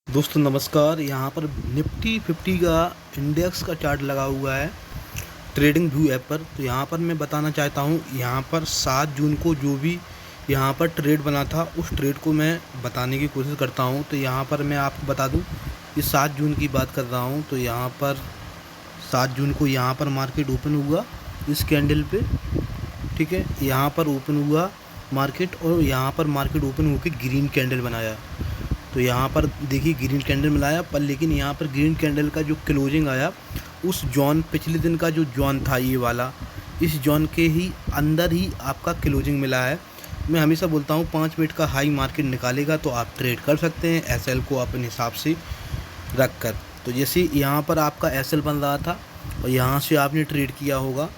दोस्तों नमस्कार। यहाँ पर निफ्टी 50 का इंडेक्स का चार्ट लगा हुआ है ट्रेडिंग व्यू ऐप पर। तो यहाँ पर मैं बताना चाहता हूँ, यहाँ पर 7 जून को जो भी यहाँ पर ट्रेड बना था उस ट्रेड को मैं बताने की कोशिश करता हूँ। तो यहाँ पर मैं आपको बता दूँ कि 7 जून की बात कर रहा हूँ। तो यहाँ पर 7 जून को यहाँ पर मार्केट ओपन हुआ इस कैंडल पे, ठीक है। यहाँ पर ओपन हुआ मार्केट और यहाँ पर मार्केट ओपन होकर ग्रीन कैंडल बनाया। तो यहाँ पर देखिए ग्रीन कैंडल मिलाया, पर लेकिन यहाँ पर ग्रीन कैंडल का जो क्लोजिंग आया उस जॉन पिछले दिन का जो जॉन था ये वाला, इस जॉन के ही अंदर ही आपका क्लोजिंग मिला है। मैं हमेशा बोलता हूँ 5 मिनट का हाई मार्केट निकालेगा तो आप ट्रेड कर सकते हैं एसएल को अपने हिसाब से रख कर। तो जैसे यहाँ पर आपका एसएल बन रहा था और यहाँ से आपने ट्रेड किया होगा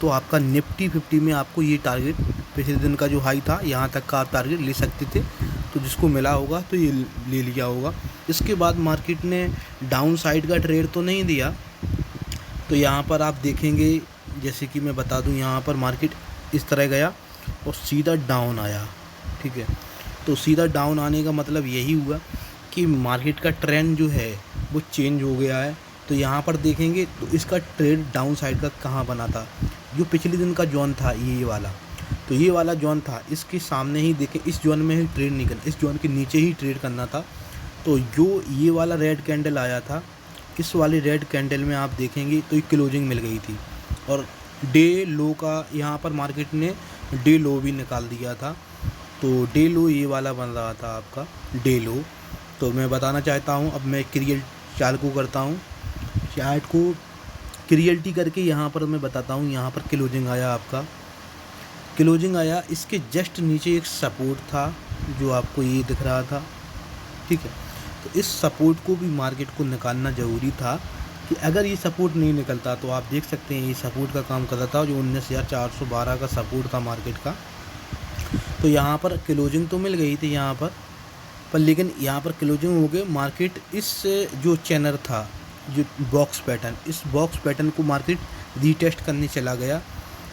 तो आपका निफ्टी 50 में आपको ये टारगेट पिछले दिन का जो हाई था यहाँ तक का आप टारगेट ले सकते थे। तो जिसको मिला होगा तो ये ले लिया होगा। इसके बाद मार्केट ने डाउन साइड का ट्रेड तो नहीं दिया। तो यहाँ पर आप देखेंगे, जैसे कि मैं बता दूँ, यहाँ पर मार्केट इस तरह गया और सीधा डाउन आया, ठीक है। तो सीधा डाउन आने का मतलब यही हुआ कि मार्केट का ट्रेंड जो है वो चेंज हो गया है। तो यहाँ पर देखेंगे तो इसका ट्रेड डाउन साइड का कहाँ बना था, जो पिछले दिन का जोन था ये वाला। तो ये वाला जोन था, इसके सामने ही देखें, इस जोन में ही ट्रेड नहीं करना, इस जोन के नीचे ही ट्रेड करना था। तो जो ये वाला रेड कैंडल आया था, इस वाले रेड कैंडल में आप देखेंगे तो ये क्लोजिंग मिल गई थी और डे लो का यहाँ पर मार्केट ने डे लो भी निकाल दिया था। तो डे लो ये वाला बन रहा था आपका डे लो। तो मैं बताना चाहता हूँ, अब मैं क्रिएट चार्ट को करता हूँ, चार्ट को क्रिएलिटी करके यहाँ पर मैं बताता हूँ। यहाँ पर क्लोजिंग आया, आपका क्लोजिंग आया, इसके जस्ट नीचे एक सपोर्ट था जो आपको ये दिख रहा था, ठीक है। तो इस सपोर्ट को भी मार्केट को निकालना ज़रूरी था कि अगर ये सपोर्ट नहीं निकलता तो आप देख सकते हैं ये सपोर्ट का काम कर रहा था, जो 19,412 का सपोर्ट था मार्केट का। तो यहाँ पर क्लोजिंग तो मिल गई थी यहाँ पर लेकिन यहाँ पर क्लोजिंग हो गए, मार्केट इस जो चैनल था, जो बॉक्स पैटर्न, इस बॉक्स पैटर्न को मार्केट रीटेस्ट करने चला गया।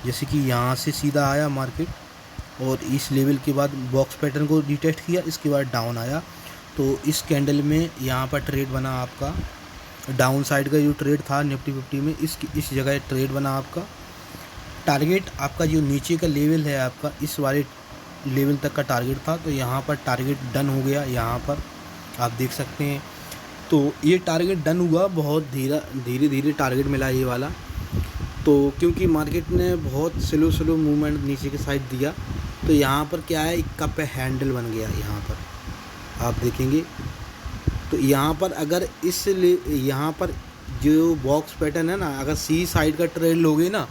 जैसे कि यहाँ से सीधा आया मार्केट और इस लेवल के बाद बॉक्स पैटर्न को रीटेस्ट किया, इसके बाद डाउन आया। तो इस कैंडल में यहाँ पर ट्रेड बना आपका, डाउन साइड का जो ट्रेड था निफ्टी 50 में, इस जगह ट्रेड बना आपका। टारगेट आपका जो नीचे का लेवल है आपका, इस वाले लेवल तक का टारगेट था। तो यहाँ पर टारगेट डन हो गया, यहाँ पर आप देख सकते हैं। तो ये टारगेट डन हुआ, बहुत धीरे धीरे टारगेट मिला ये वाला। तो क्योंकि मार्केट ने बहुत स्लो मूवमेंट नीचे की साइड दिया, तो यहाँ पर क्या है, एक कप हैंडल बन गया यहाँ पर आप देखेंगे। तो यहाँ पर अगर यहाँ पर जो बॉक्स पैटर्न है ना, अगर सी साइड का ट्रेड लोगे ना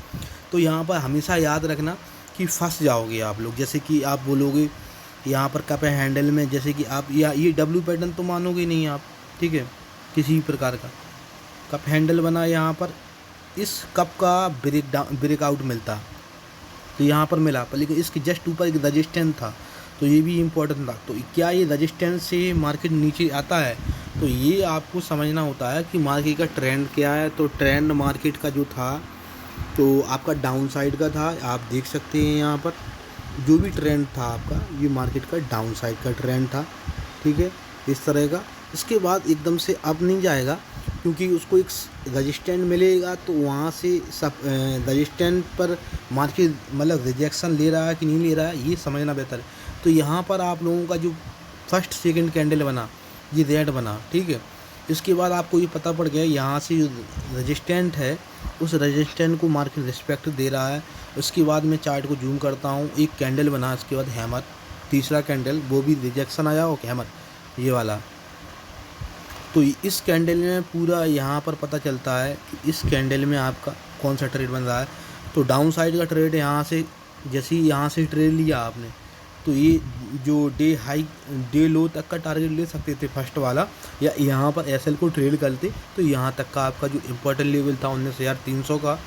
तो यहाँ पर हमेशा याद रखना कि फंस जाओगे आप लोग। जैसे कि आप बोलोगे यहाँ पर कप हैंडल में, जैसे कि आप ये डब्ल्यू पैटर्न तो मानोगे नहीं आप, ठीक है। किसी प्रकार का कप हैंडल बना यहाँ पर, इस कप का ब्रेकआउट मिलता तो यहाँ पर मिला, पर लेकिन इसके जस्ट ऊपर एक रजिस्टेंस था, तो ये भी इम्पोर्टेंट था। तो क्या ये रजिस्टेंस से मार्केट नीचे आता है, तो ये आपको समझना होता है कि मार्केट का ट्रेंड क्या है। तो ट्रेंड मार्केट का जो था तो आपका डाउन साइड का था, आप देख सकते हैं यहाँ पर जो भी ट्रेंड था आपका, ये मार्केट का डाउन साइड का ट्रेंड था, ठीक है, इस तरह का। इसके बाद एकदम से अप नहीं जाएगा क्योंकि उसको एक रजिस्टेंट मिलेगा, तो वहाँ से सब रजिस्टेंट पर मार्केट मतलब रिजेक्शन ले रहा है कि नहीं ले रहा है, ये समझना बेहतर है। तो यहाँ पर आप लोगों का जो फर्स्ट सेकंड कैंडल बना ये रेड बना, ठीक है। इसके बाद आपको ये पता पड़ गया यहाँ से जो रजिस्टेंट है उस रजिस्टेंट को मार्केट रिस्पेक्ट दे रहा है। उसके बाद मैं चार्ट को जूम करता हूँ, एक कैंडल बना, इसके बाद हैमर, तीसरा कैंडल, वो भी रिजेक्शन आया और हैमर ये वाला। तो इस कैंडल में पूरा यहाँ पर पता चलता है कि इस कैंडल में आपका कौन सा ट्रेड बन रहा है। तो डाउन साइड का ट्रेड यहाँ से, जैसे ही यहाँ से ट्रेड लिया आपने, तो ये जो डे लो तक का टारगेट ले सकते थे फर्स्ट वाला, या यहाँ पर एसएल को ट्रेड करते तो यहाँ तक का आपका जो इम्पोर्टेंट लेवल था 19,300 का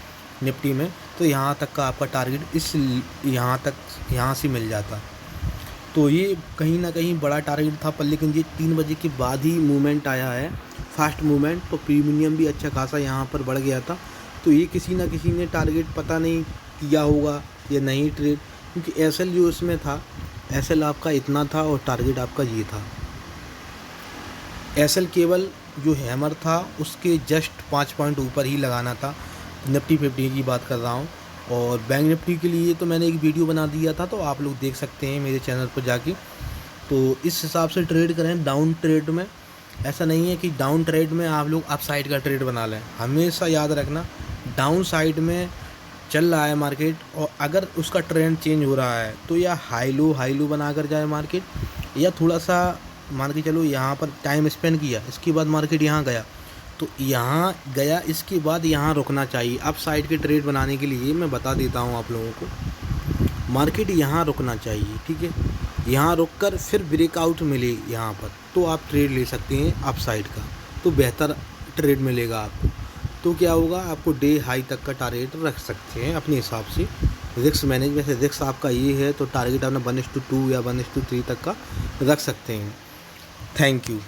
निफ्टी में, तो यहाँ तक का आपका टारगेट यहाँ से मिल जाता। तो ये कहीं ना कहीं बड़ा टारगेट था, पर लेकिन ये 3 बजे के बाद ही मूवमेंट आया है, फास्ट मूवमेंट। तो प्रीमियम भी अच्छा खासा यहाँ पर बढ़ गया था। तो ये किसी ना किसी ने टारगेट पता नहीं किया होगा या नहीं ट्रेड, क्योंकि एसएल जो इसमें था, एसएल आपका इतना था और टारगेट आपका ये था। एसएल केबल जो हैमर था उसके जस्ट 5 पॉइंट ऊपर ही लगाना था। निफ्टी 50 की बात कर रहा हूँ। और बैंक निफ्टी के लिए तो मैंने एक वीडियो बना दिया था, तो आप लोग देख सकते हैं मेरे चैनल पर जाके। तो इस हिसाब से ट्रेड करें डाउन ट्रेड में। ऐसा नहीं है कि डाउन ट्रेड में आप लोग अप साइड का ट्रेड बना लें। हमेशा याद रखना, डाउन साइड में चल रहा है मार्केट और अगर उसका ट्रेंड चेंज हो रहा है तो या हाई लो बना कर जाए मार्केट, या थोड़ा सा मान के चलो यहाँ पर टाइम स्पेंड किया, इसके बाद मार्केट यहाँ गया, तो यहाँ गया इसके बाद यहाँ रुकना चाहिए। अप साइड के ट्रेड बनाने के लिए मैं बता देता हूँ आप लोगों को, मार्केट यहाँ रुकना चाहिए, ठीक है। यहाँ रुक कर फिर ब्रेकआउट मिले यहाँ पर तो आप ट्रेड ले सकते हैं अप साइड का, तो बेहतर ट्रेड मिलेगा आपको। तो क्या होगा, आपको डे हाई तक का टारगेट रख सकते हैं अपने हिसाब से। रिस्क मैनेजमेंट से रिस्क आपका ये है तो टारगेट अपना 1:2 या 1:3 तक का रख सकते हैं। Thank you.